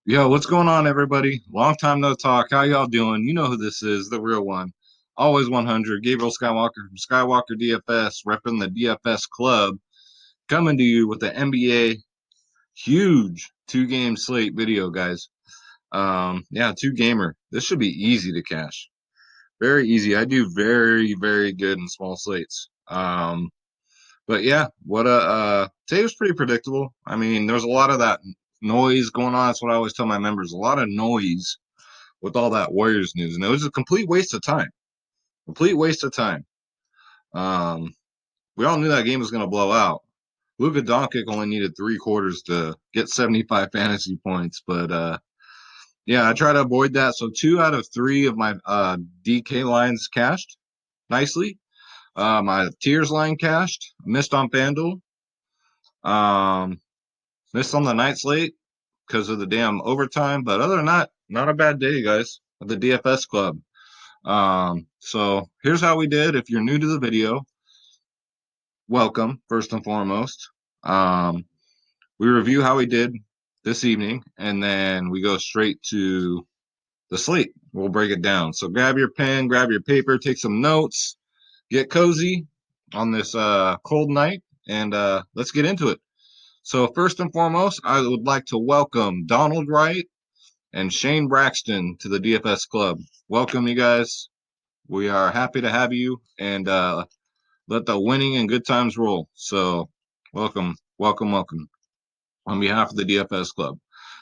Yo, what's going on, everybody? Long time no talk. How y'all doing? You know who this is, the real one. Always 100, Gabriel Skywalker from Skywalker DFS, repping the DFS Club, coming to you with the NBA huge two-game slate video, guys. Yeah, two gamer. This should be easy to cash. Very easy. I do very, very good in small slates. But yeah, today was pretty predictable. I mean, there's a lot of that noise going on. That's what I always tell my members. A lot of noise with all that Warriors news, and it was a complete waste of time. Complete waste of time. Um, we all knew that game was going to blow out. Luka Doncic only needed three quarters to get 75 fantasy points, but yeah, I try to avoid that. So two out of three of my DK lines cashed nicely. My tiers line cashed. Missed on FanDuel. Um, Missed on the night slate because of the damn overtime. But other than that, not a bad day, guys. At the DFS Club. So here's how we did. If you're new to the video, welcome first and foremost. Um, we review how we did this evening, and then we go straight to the slate. We'll break it down. So grab your pen, grab your paper, take some notes, get cozy on this cold night, and let's get into it. So first and foremost, I would like to welcome Donald Wright and Shane Braxton to the DFS Club. Welcome, you guys. We are happy to have you, and let the winning and good times roll. So, welcome, welcome, welcome on behalf of the DFS Club.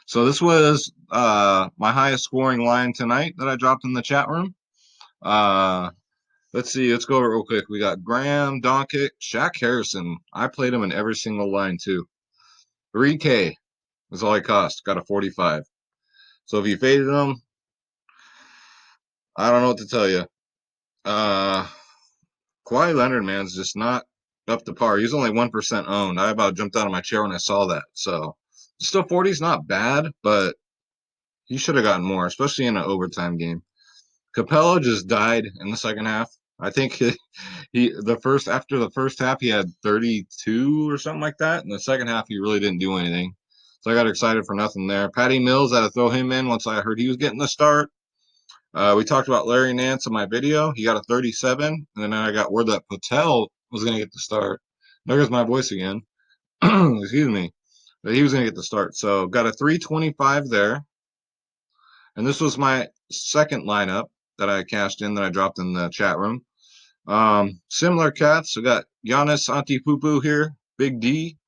So this was my highest scoring line tonight that I dropped in the chat room. Uh, let's see, let's go over it real quick. We got Graham, Doncic, Shaq Harrison. I played him in every single line too. 3K was all he cost. Got a 45. So if you faded him, I don't know what to tell you. Uh, Kawhi Leonard, man's just not up to par. He's only 1% owned. I about jumped out of my chair when I saw that. So still 40 is not bad, but he should have gotten more, especially in an overtime game. Capella just died in the second half. I think after the first half he had 32 or something like that. In the second half he really didn't do anything. So I got excited for nothing there. Patty Mills, I had to throw him in once I heard he was getting the start. We talked about Larry Nance in my video. He got a 37, and then I got word that Patel was going to get the start. There goes my voice again. Excuse me. But he was going to get the start. So got a 325 there. And this was my second lineup that I cashed in that I dropped in the chat room. Similar cats. We got Giannis Antetokounmpo here, Big D.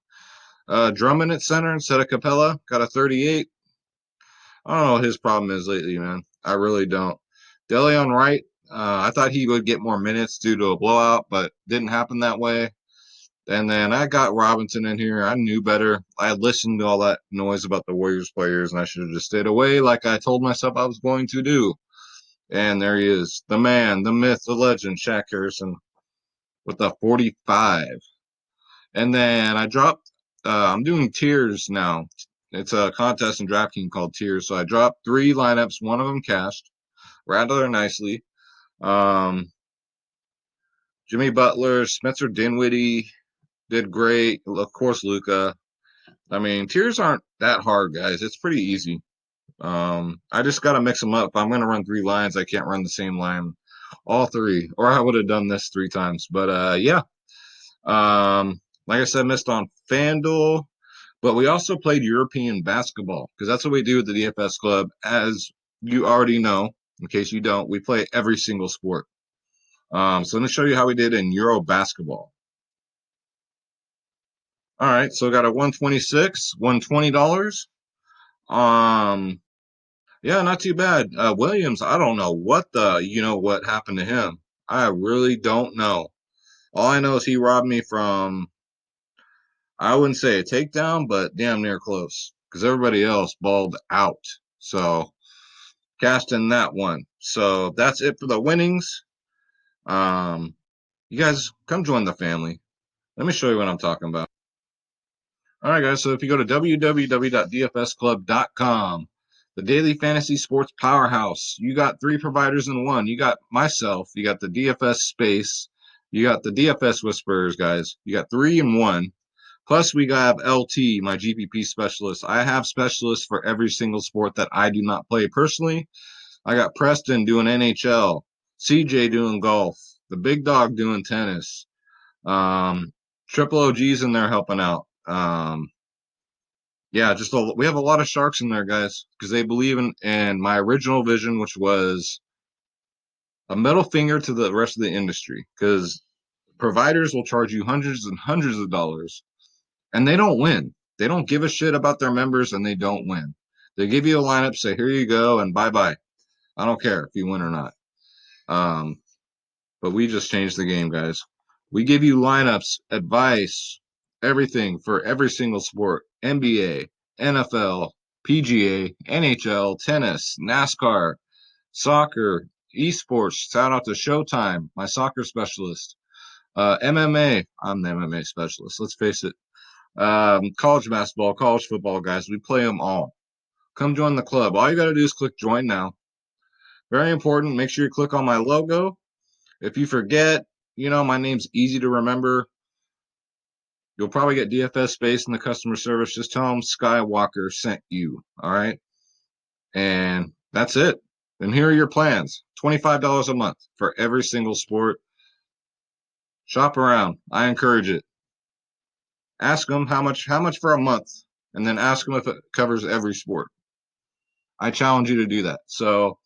Drummond at center instead of Capella. Got a 38. I don't know what his problem is lately, man. I really don't. Deleon Wright, I thought he would get more minutes due to a blowout, but didn't happen that way. And then I got Robinson in here. I knew better. I listened to all that noise about the Warriors players, and I should have just stayed away like I told myself I was going to do. And there he is, the man, the myth, the legend, Shaq Harrison with a 45. And then I dropped, I'm doing tiers now. It's a contest in DraftKings called Tiers. So I dropped three lineups, one of them cashed rather nicely. Um, Jimmy Butler, Spencer Dinwiddie did great. Of course, Luca. I mean, tiers aren't that hard, guys. It's pretty easy. I just got to mix them up. If I'm going to run three lines, I can't run the same line all three, or I would have done this three times. But yeah. Like I said, missed on FanDuel, but we also played European basketball because that's what we do at the DFS Club. As you already know, in case you don't, we play every single sport. So let me show you how we did in Euro basketball. All right, so got a 126, $120. Um, yeah, not too bad. Williams, I don't know what happened to him. I really don't know. All I know is he robbed me from, I wouldn't say a takedown, but damn near close because everybody else balled out. So cashed in that one. So that's it for the winnings. Um, you guys come join the family. Let me show you what I'm talking about. All right, guys. So if you go to www.dfsclub.com, the daily fantasy sports powerhouse, you got three providers in one. You got myself, you got the DFS space, you got the DFS whisperers, guys. You got three in one. Plus, we got LT, my GPP specialist. I have specialists for every single sport that I do not play personally. I got Preston doing NHL, CJ doing golf, the big dog doing tennis. Triple OG's in there helping out. Yeah, we have a lot of sharks in there, guys, because they believe in my original vision, which was a middle finger to the rest of the industry. Because providers will charge you hundreds and hundreds of dollars, and they don't win. They don't give a shit about their members, and they don't win. They give you a lineup, say, here you go, and bye bye. I don't care if you win or not. Um, but we just changed the game, guys. We give you lineups, advice, everything for every single sport: NBA, NFL, PGA, NHL, tennis, NASCAR, soccer, esports. Shout out to Showtime, my soccer specialist. MMA, I'm the MMA specialist. Let's face it. College basketball, college football, guys. We play them all. Come join the club. All you got to do is click join now. Very important. Make sure you click on my logo. If you forget, my name's easy to remember. You'll probably get DFS space in the customer service. Just tell them Skywalker sent you. All right. And that's it. And here are your plans. $25 a month for every single sport. Shop around. I encourage it. Ask them how much for a month, and then ask them if it covers every sport. I challenge you to do that. So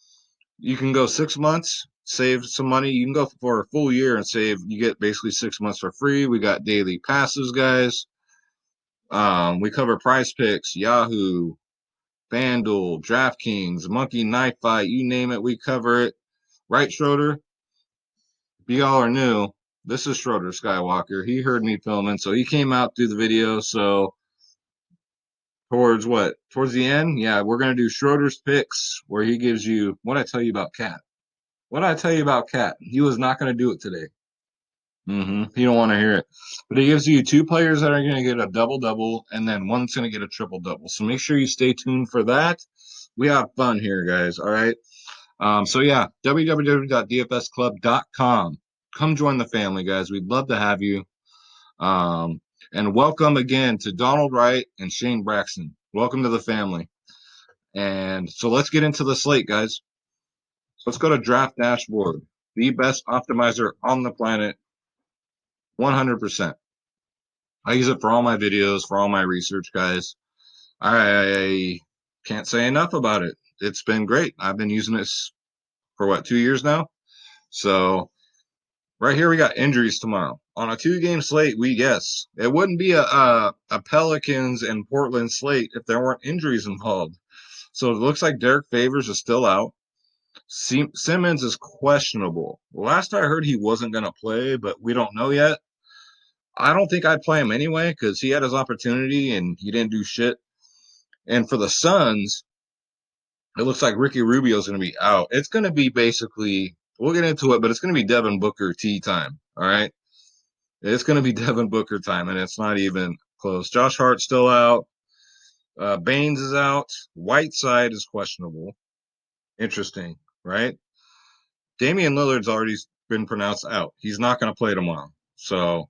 you can go 6 months, save some money. You can go for a full year and save. You get basically 6 months for free. We got daily passes, guys. We cover Prize Picks, Yahoo, FanDuel, DraftKings, Monkey Knife Fight, you name it, we cover it. Right, Schroeder? If y'all are new, this is Schroeder Skywalker. He heard me filming, so he came out to the video. So towards what? Towards the end? Yeah, we're gonna do Schroeder's picks, where he gives you what I tell you about Cat. What did I tell you about Cat? He was not gonna do it today. You don't want to hear it. But it gives you two players that are going to get a double-double, and then one's going to get a triple-double. So make sure you stay tuned for that. We have fun here, guys. All right. So, yeah, www.dfsclub.com. Come join the family, guys. We'd love to have you. And welcome again to Donald Wright and Shane Braxton. Welcome to the family. And so let's get into the slate, guys. So let's go to Draft Dashboard, the best optimizer on the planet. 100%. I use it for all my videos, for all my research, guys. I can't say enough about it. It's been great. I've been using this for 2 years now. So right here we got injuries tomorrow. On a 2-game slate, we guess. It wouldn't be a Pelicans and Portland slate if there weren't injuries involved. So it looks like Derek Favors is still out. Simmons is questionable. Last I heard he wasn't going to play, but we don't know yet. I don't think I'd play him anyway because he had his opportunity and he didn't do shit. And for the Suns, it looks like Ricky Rubio's going to be out. It's going to be basically, we'll get into it, but it's going to be Devin Booker T time. All right. It's going to be Devin Booker time, and it's not even close. Josh Hart's still out. Baines is out. Whiteside is questionable. Interesting, right? Damian Lillard's already been pronounced out. He's not going to play tomorrow. So,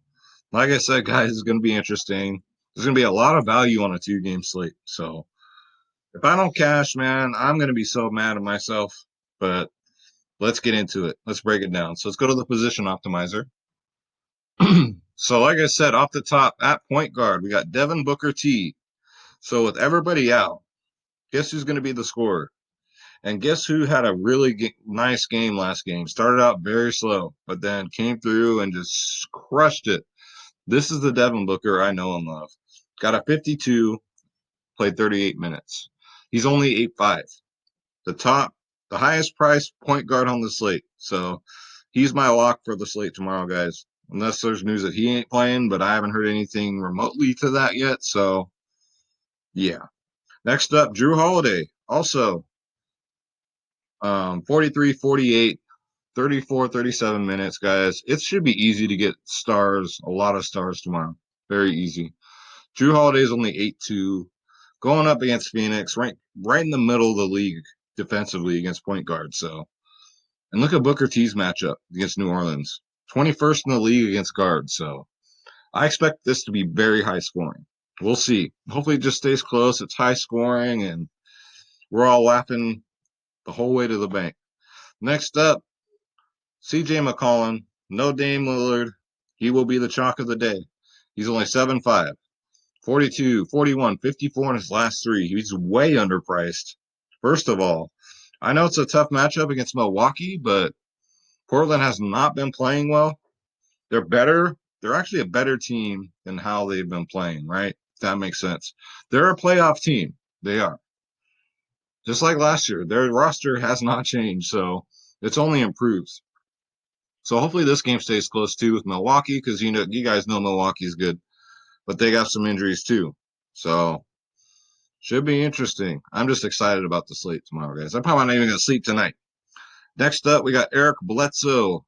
like I said, guys, it's going to be interesting. There's going to be a lot of value on a 2-game slate. So, if I don't cash, man, I'm going to be so mad at myself. But let's get into it. Let's break it down. So, let's go to the position optimizer. So, like I said, off the top, at point guard, we got Devin Booker T. So, with everybody out, guess who's going to be the scorer? And guess who had a really nice game last game? Started out very slow, but then came through and just crushed it. This is the Devin Booker I know and love. Got a 52, played 38 minutes. He's only 8'5". The highest priced point guard on the slate. So he's my lock for the slate tomorrow, guys. Unless there's news that he ain't playing, but I haven't heard anything remotely to that yet. So, yeah. Next up, Drew Holiday. Also, 43, 48, 34, 37 minutes, guys. It should be easy to get stars, a lot of stars tomorrow. Very easy. Drew Holiday is only 8'2", going up against Phoenix, right in the middle of the league defensively against point guard. So, and look at Booker T's matchup against New Orleans, 21st in the league against guards. So, I expect this to be very high scoring. We'll see. Hopefully it just stays close. It's high scoring and we're all laughing the whole way to the bank. Next up, CJ McCollum, no Dame Lillard. He will be the chalk of the day. He's only 7'5", 42, 41, 54 in his last three. He's way underpriced. First of all, I know it's a tough matchup against Milwaukee, but Portland has not been playing well. They're better. They're actually a better team than how they've been playing, right? If that makes sense. They're a playoff team. They are. Just like last year, their roster has not changed, so it's only improved. So hopefully this game stays close too with Milwaukee because you guys know Milwaukee's good, but they got some injuries too. So should be interesting. I'm just excited about the slate tomorrow, guys. I'm probably not even gonna sleep tonight. Next up, we got Eric Bledsoe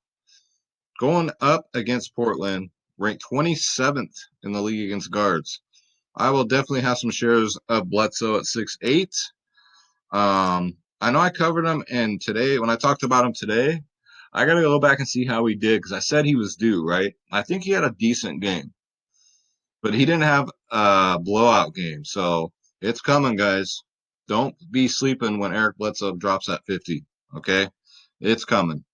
going up against Portland, ranked 27th in the league against guards. I will definitely have some shares of Bledsoe at 6'8". I know I covered him, and today, when I talked about him today, I got to go back and see how he did because I said he was due, right? I think he had a decent game, but he didn't have a blowout game. So it's coming, guys. Don't be sleeping when Eric Bledsoe drops at 50, okay? It's coming.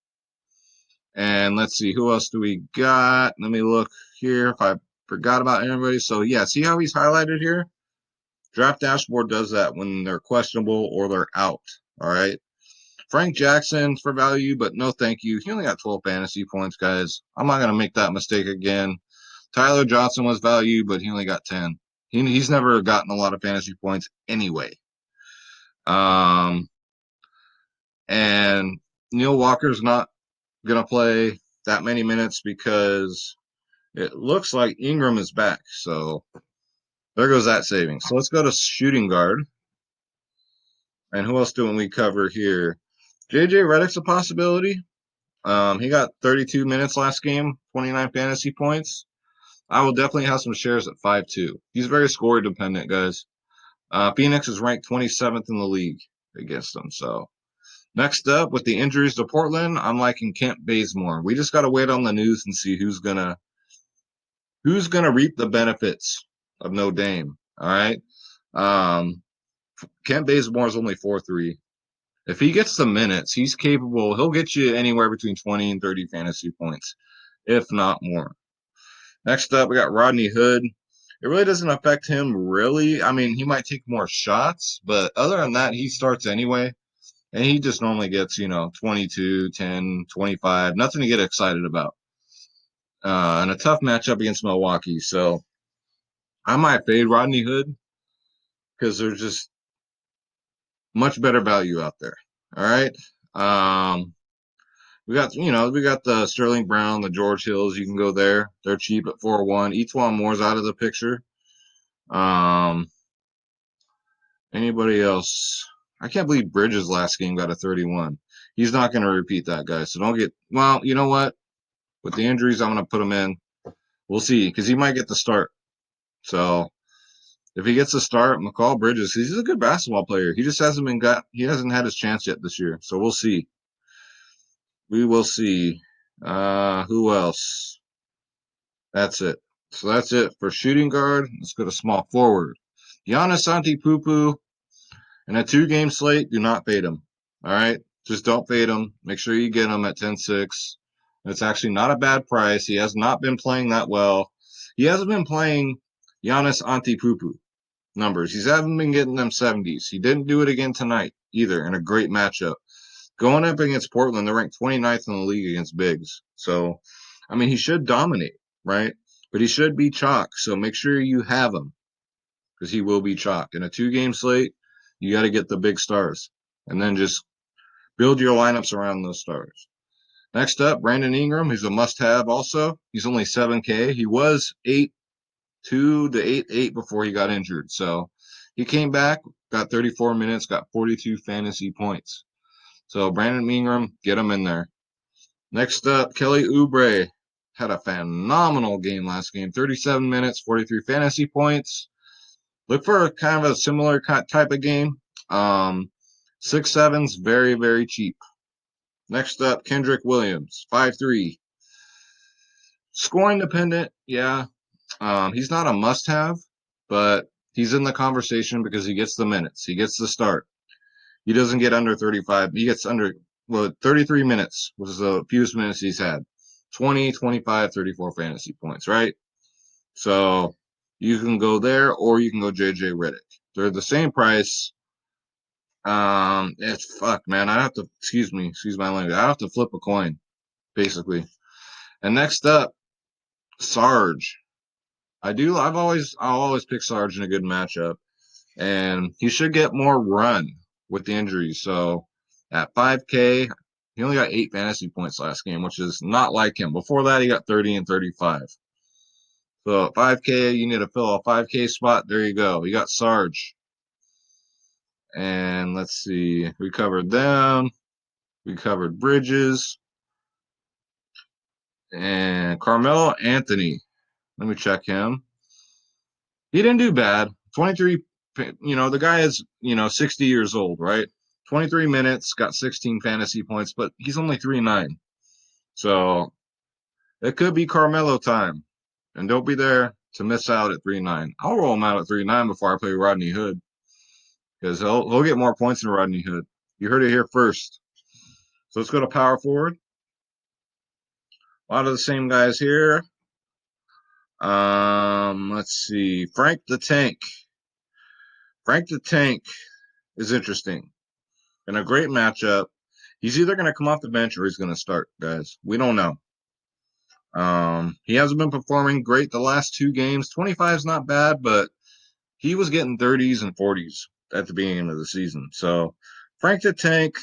And let's see, who else do we got? Let me look here if I forgot about anybody. So, yeah, see how he's highlighted here? Draft Dashboard does that when they're questionable or they're out, all right? Frank Jackson for value, but no thank you. He only got 12 fantasy points, guys. I'm not going to make that mistake again. Tyler Johnson was value, but he only got 10. He's never gotten a lot of fantasy points anyway. And Neil Walker's not going to play that many minutes because it looks like Ingram is back. So there goes that saving. So let's go to shooting guard. And who else do we cover here? JJ Redick's a possibility. He got 32 minutes last game, 29 fantasy points. I will definitely have some shares at 5-2. He's very score dependent, guys. Phoenix is ranked 27th in the league against them. So next up, with the injuries to Portland, I'm liking Kent Bazemore. We just got to wait on the news and see who's gonna reap the benefits of no Dame. All right. Kent Bazemore is only 4-3. If he gets the minutes, he's capable. He'll get you anywhere between 20 and 30 fantasy points, if not more. Next up, we got Rodney Hood. It really doesn't affect him, really. I mean, he might take more shots, but other than that, he starts anyway. And he just normally gets, 22, 10, 25. Nothing to get excited about. And a tough matchup against Milwaukee. So I might fade Rodney Hood because there's just much better value out there. All right. We got the Sterling Brown, the George Hills. You can go there. They're cheap at 4-1. Etuan Moore's out of the picture. Anybody else? I can't believe Bridges' last game got a 31. He's not going to repeat that, guys. So don't get. Well, you know what? With the injuries, I'm going to put him in. We'll see because he might get the start. So if he gets the start, McCall Bridges, he's a good basketball player. He just hasn't He hasn't had his chance yet this year. So we'll see. We will see. Who else? That's it. So that's it for shooting guard. Let's go to small forward. Giannis Antetokounmpo in a 2-game slate. Do not fade him. All right, just don't fade him. Make sure you get him at 10-6. It's actually not a bad price. He has not been playing that well. He hasn't been playing Giannis Antetokounmpo numbers. He hasn't been getting them 70s. He didn't do it again tonight either in a great matchup. Going up against Portland, they're ranked 29th in the league against bigs. So, I mean, he should dominate, right? But he should be chalk. So make sure you have him because he will be chalk. In a 2-game slate, you got to get the big stars and then just build your lineups around those stars. Next up, Brandon Ingram. He's a must-have also. He's only 7K. He was 8-2 to 8-8 before he got injured. So he came back, got 34 minutes, got 42 fantasy points. So Brandon Ingram, get him in there. Next up, Kelly Oubre had a phenomenal game last game. 37 minutes, 43 fantasy points. Look for kind of a similar type of game. 6'7's very, very cheap. Next up, Kendrick Williams, 5'3. Scoring dependent, yeah. He's not a must-have, but he's in the conversation because he gets the minutes. He gets the start. He doesn't get under 35. He gets under, well, 33 minutes was the fewest minutes he's had. 20, 25, 34 fantasy points, right? So you can go there or you can go JJ Redick. They're the same price. It's fuck, man. I have to, excuse my language. I have to flip a coin, basically. And next up, Sarge. I'll always pick Sarge in a good matchup, and he should get more run with the injuries. So at 5K, he only got 8 fantasy points last game, which is not like him. Before that, he got 30 and 35. So at 5K, you need to fill a 5K spot. There you go. You got Sarge. And let's see, we covered them. We covered Bridges and Carmelo Anthony. Let me check him. He didn't do bad. 23, the guy is, 60 years old, right? 23 minutes, got 16 fantasy points, but he's only 3-9. So it could be Carmelo time. And don't be there to miss out at 3-9. I'll roll him out at 3-9 before I play Rodney Hood because he'll get more points than Rodney Hood. You heard it here first. So let's go to power forward. A lot of the same guys here. Let's see. Frank the Tank. Frank the Tank is interesting. In a great matchup. He's either going to come off the bench or he's going to start, guys. We don't know. He hasn't been performing great the last 2 games. 25 is not bad, but he was getting 30s and 40s at the beginning of the season. So Frank the Tank,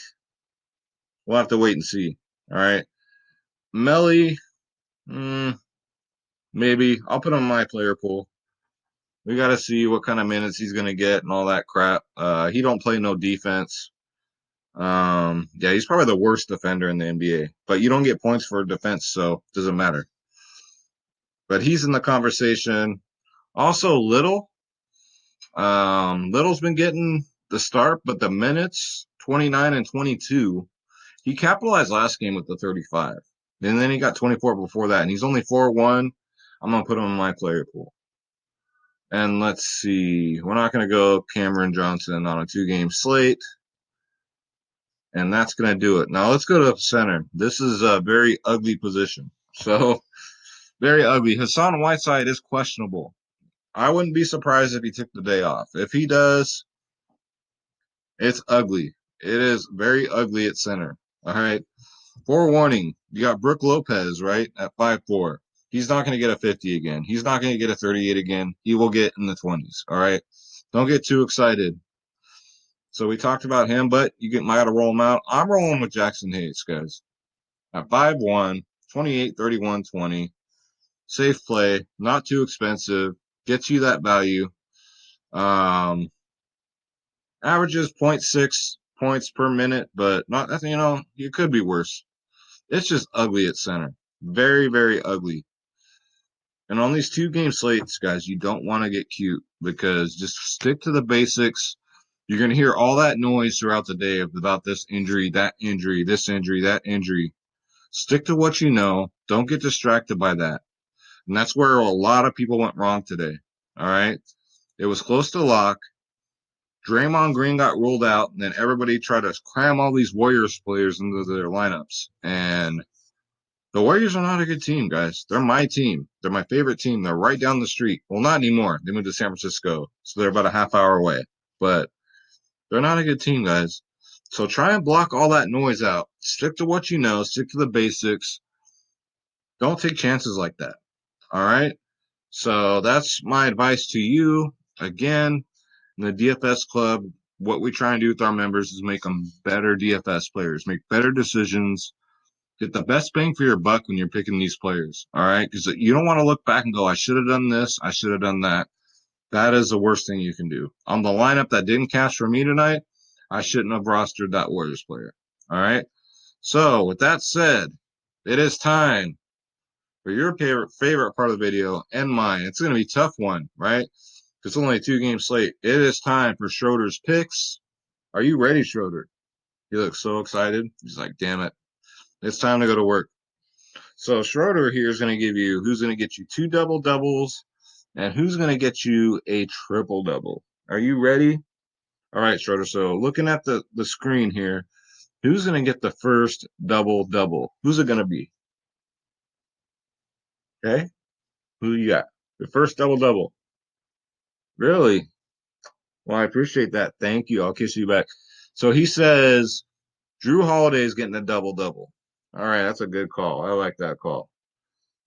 we'll have to wait and see. All right. Melly, maybe. I'll put him in my player pool. We got to see what kind of minutes he's going to get and all that crap. He don't play no defense. Yeah, he's probably the worst defender in the NBA, but you don't get points for defense, so it doesn't matter. But he's in the conversation. Also, Little's been getting the start, but the minutes 29 and 22. He capitalized last game with the 35, and then he got 24 before that, and he's only 4-1. I'm gonna put him in my player pool. And let's see, we're not gonna go Cameron Johnson on a 2-game slate. And that's going to do it. Now let's go to center. This is a very ugly position. So, very ugly. Hassan Whiteside is questionable. I wouldn't be surprised if he took the day off. If he does, it's ugly. It is very ugly at center. All right. Forewarning, you got Brooke Lopez, right, at 5'4". He's not going to get a 50 again. He's not going to get a 38 again. He will get in the 20s. All right. Don't get too excited. So we talked about him, but might got to roll him out. I'm rolling with Jackson Hayes, guys. At 5'1", 28, 31, 20. Safe play, not too expensive, gets you that value. Averages 0.6 points per minute, but not, it could be worse. It's just ugly at center. Very, very ugly. And on these 2-game slates, guys, you don't want to get cute because just stick to the basics. You're going to hear all that noise throughout the day about this injury, that injury, this injury, that injury. Stick to what you know. Don't get distracted by that. And that's where a lot of people went wrong today. All right. It was close to lock. Draymond Green got ruled out, and then everybody tried to cram all these Warriors players into their lineups. And the Warriors are not a good team, guys. They're my team. They're my favorite team. They're right down the street. Well, not anymore. They moved to San Francisco, so they're about a half hour away. But they're not a good team, guys. So try and block all that noise out. Stick to what you know. Stick to the basics. Don't take chances like that. All right. So that's my advice to you. Again, in the DFS Club, what we try and do with our members is make them better DFS players, make better decisions, get the best bang for your buck when you're picking these players. All right. Because you don't want to look back and go, I should have done this. I should have done that. That is the worst thing you can do. On the lineup that didn't cash for me tonight, I shouldn't have rostered that Warriors player. All right. So with that said, it is time for your favorite part of the video and mine. It's going to be a tough one, right? It's only a 2-game slate. It is time for Schroeder's picks. Are you ready, Schroeder? He looks so excited. He's like, damn it. It's time to go to work. So Schroeder here is going to give you who's going to get you 2 double-doubles And who's going to get you a triple-double? Are you ready? All right, Schroeder. So looking at the screen here, who's going to get the first double-double? Who's it going to be? Okay. Who you got? The first double-double. Really? Well, I appreciate that. Thank you. I'll kiss you back. So he says Drew Holiday is getting a double-double. All right, that's a good call. I like that call.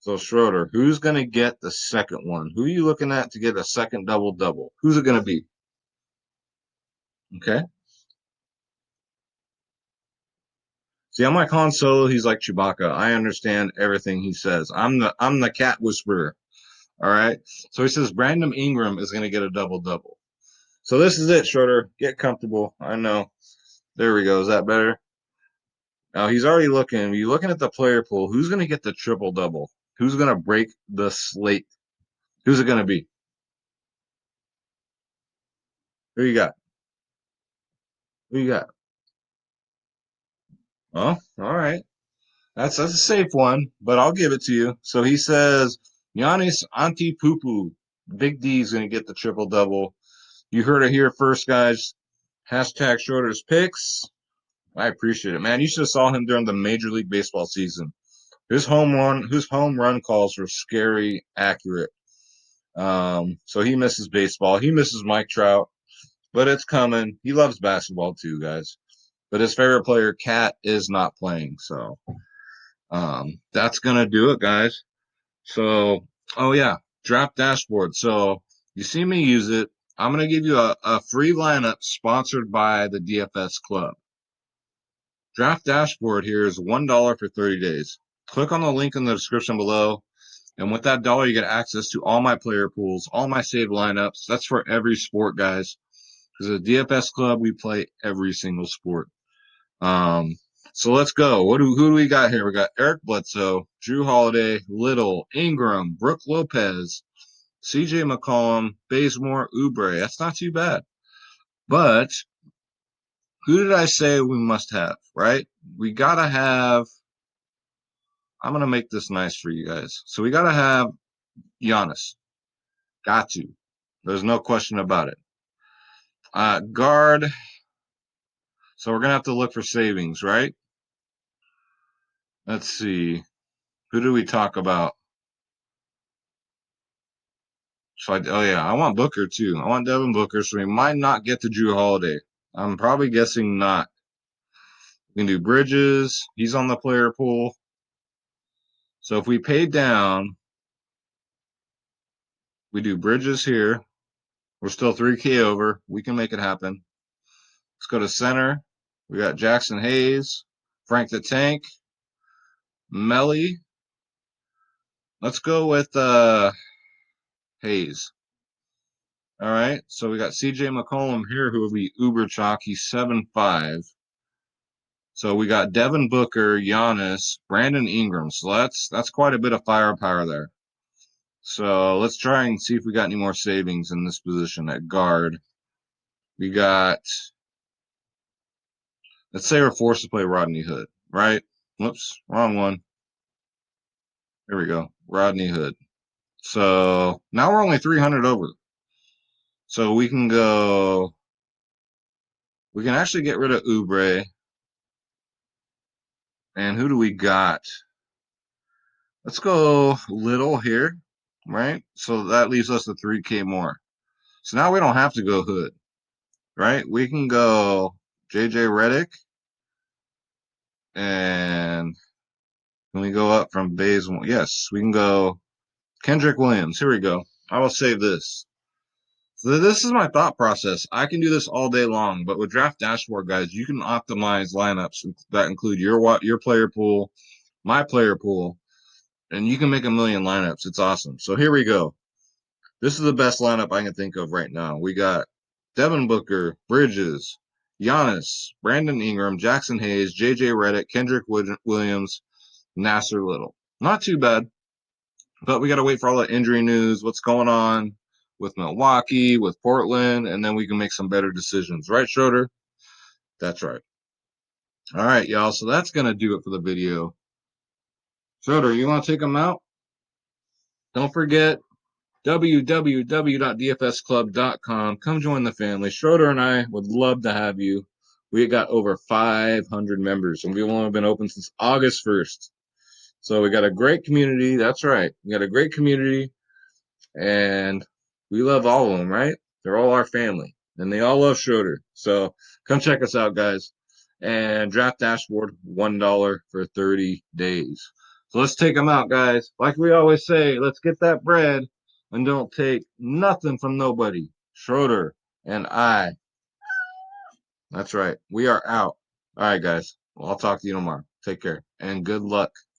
So Schroeder, who's going to get the second one? Who are you looking at to get a second double-double? Who's it going to be? Okay. See, I'm like Han Solo. He's like Chewbacca. I understand everything he says. I'm the cat whisperer. All right. So he says Brandon Ingram is going to get a double-double. So this is it, Schroeder. Get comfortable. I know. There we go. Is that better? Now he's already looking. You're looking at the player pool. Who's going to get the triple-double? Who's going to break the slate? Who's it going to be? Who you got? Who you got? Oh, all right. That's a safe one, but I'll give it to you. So he says Giannis Antetokounmpo. Big D is going to get the triple-double. You heard it here first, guys. Hashtag Schroeder's picks. I appreciate it, man. You should have saw him during the Major League Baseball season. His home run calls were scary accurate. So he misses baseball. He misses Mike Trout, but it's coming. He loves basketball too, guys. But his favorite player, Cat, is not playing. So that's gonna do it, guys. So, oh yeah, draft dashboard. So you see me use it. I'm gonna give you a free lineup sponsored by the DFS Club. Draft dashboard here is $1 for 30 days. Click on the link in the description below. And with that dollar, you get access to all my player pools, all my saved lineups. That's for every sport, guys. Because at the DFS Club, we play every single sport. Um, so let's go. Who do we got here? We got Eric Bledsoe, Drew Holiday, Little, Ingram, Brooke Lopez, CJ McCollum, Bazemore, Oubre. That's not too bad. But who did I say we must have, right? We got to have, I'm going to make this nice for you guys. So we got to have Giannis. Got to. There's no question about it. Guard. So we're going to have to look for savings, right? Let's see. Who do we talk about? Oh yeah, I want Booker too. I want Devin Booker, so we might not get to Drew Holiday. I'm probably guessing not. We can do Bridges. He's on the player pool. So if we pay down, we do Bridges here. We're still 3K over. We can make it happen. Let's go to center. We got Jackson Hayes, Frank the Tank, Melly. Let's go with Hayes. All right. So we got CJ McCollum here, who will be uber chalk. He's 7'5". So we got Devin Booker, Giannis, Brandon Ingram. So that's quite a bit of firepower there. So let's try and see if we got any more savings in this position at guard. We got, let's say we're forced to play Rodney Hood, right? Whoops, wrong one. Here we go, Rodney Hood. So now we're only 300 over. So we can actually get rid of Oubre. And who do we got? Let's go Little here, right? So that leaves us a 3K more. So now we don't have to go Hood, right? We can go JJ Redick, and can we go up from Bazemore? Yes, we can go Kendrick Williams. Here we go. I will save this. So this is my thought process. I can do this all day long, but with Draft Dashboard, guys, you can optimize lineups that include your player pool, my player pool, and you can make a million lineups. It's awesome. So here we go. This is the best lineup I can think of right now. We got Devin Booker, Bridges, Giannis, Brandon Ingram, Jackson Hayes, JJ Redick, Kendrick Williams, Nasser Little. Not too bad, but we got to wait for all the injury news, what's going on with Milwaukee, with Portland, and then we can make some better decisions. Right, Schroeder? That's right. All right, y'all. So that's going to do it for the video. Schroeder, you want to take them out? Don't forget, www.dfsclub.com. Come join the family. Schroeder and I would love to have you. We got over 500 members, and we've only been open since August 1st. So we got a great community. That's right. We got a great community, and we love all of them, right? They're all our family, and they all love Schroeder. So come check us out, guys. And Draft Dashboard, $1 for 30 days. So let's take them out, guys. Like we always say, let's get that bread and don't take nothing from nobody. Schroeder and I. That's right. We are out. All right, guys. Well, I'll talk to you tomorrow. Take care and good luck.